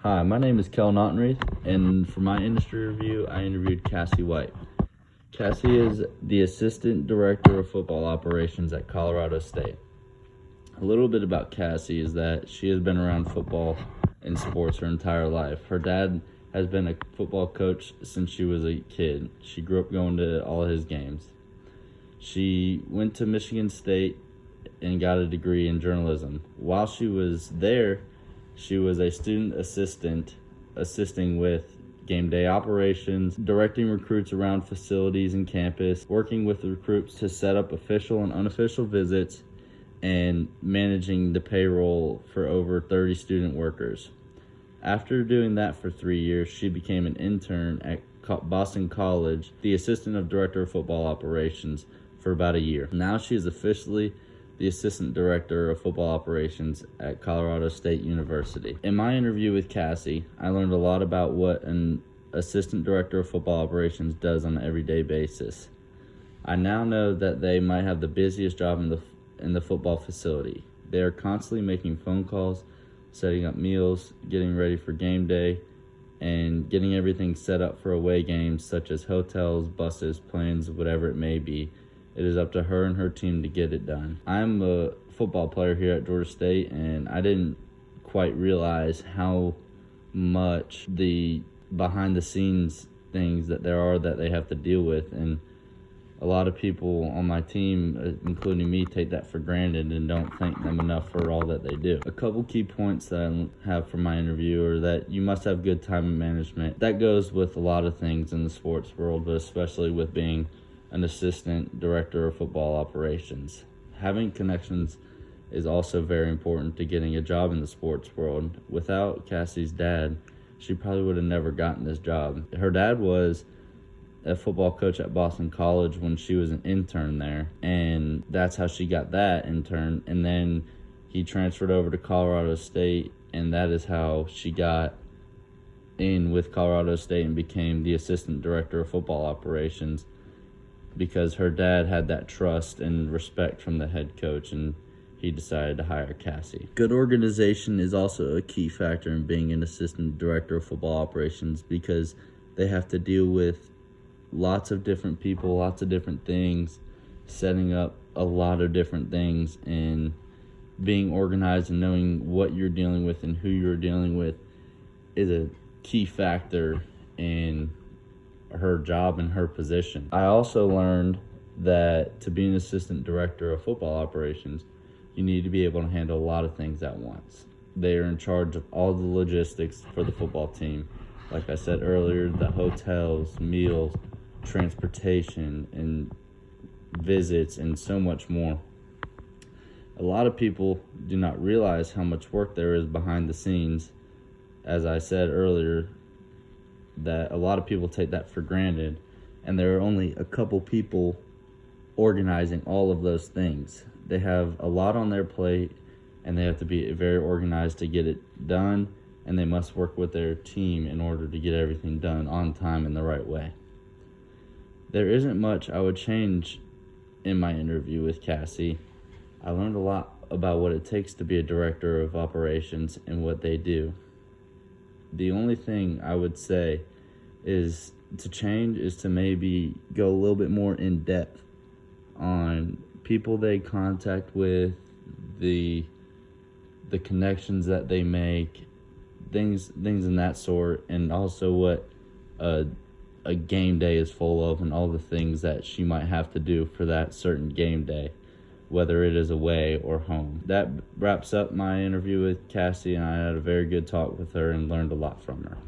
Hi, my name is Kel Nottenreith, and for my industry review, I interviewed Cassie White. Cassie is the Assistant Director of Football Operations at Colorado State. A little bit about Cassie is that she has been around football and sports her entire life. Her dad has been a football coach since she was a kid. She grew up going to all his games. She went to Michigan State and got a degree in journalism. While she was there, she was a student assistant, assisting with game day operations, directing recruits around facilities and campus, working with the recruits to set up official and unofficial visits, and managing the payroll for over 30 student workers. After doing that for 3 years, she became an intern at Boston College, the assistant of director of football operations, for about a year. Now she is officially the Assistant Director of Football Operations at Colorado State University. In my interview with Cassie, I learned a lot about what an Assistant Director of Football Operations does on an everyday basis. I now know that they might have the busiest job in the football facility. They are constantly making phone calls, setting up meals, getting ready for game day, and getting everything set up for away games such as hotels, buses, planes, whatever it may be. It is up to her and her team to get it done. I'm a football player here at Georgia State, and I didn't quite realize how much the behind-the-scenes things that there are that they have to deal with. And a lot of people on my team, including me, take that for granted and don't thank them enough for all that they do. A couple key points that I have from my interview are that you must have good time management. That goes with a lot of things in the sports world, but especially with being an assistant director of football operations. Having connections is also very important to getting a job in the sports world. Without Cassie's dad, she probably would have never gotten this job. Her dad was a football coach at Boston College when she was an intern there, and that's how she got that intern. And then he transferred over to Colorado State, and that is how she got in with Colorado State and became the Assistant Director of Football Operations, because her dad had that trust and respect from the head coach, and he decided to hire Cassie. Good organization is also a key factor in being an assistant director of football operations, because they have to deal with lots of different people, lots of different things, setting up a lot of different things, and being organized and knowing what you're dealing with and who you're dealing with is a key factor in her job and her position. I also learned that to be an assistant director of football operations, you need to be able to handle a lot of things at once. They are in charge of all the logistics for the football team. Like I said earlier, the hotels, meals, transportation, and visits, and so much more. A lot of people do not realize how much work there is behind the scenes. As I said earlier, that a lot of people take that for granted, and there are only a couple people organizing all of those things. They have a lot on their plate, and they have to be very organized to get it done, and they must work with their team in order to get everything done on time in the right way. There isn't much I would change in my interview with Cassie. I learned a lot about what it takes to be a director of operations and what they do. The only thing I would say is to maybe go a little bit more in depth on people they contact with, the connections that they make, things in that sort, and also what a game day is full of, and all the things that she might have to do for that certain game day, whether it is away or home. That wraps up my interview with Cassie, and I had a very good talk with her and learned a lot from her.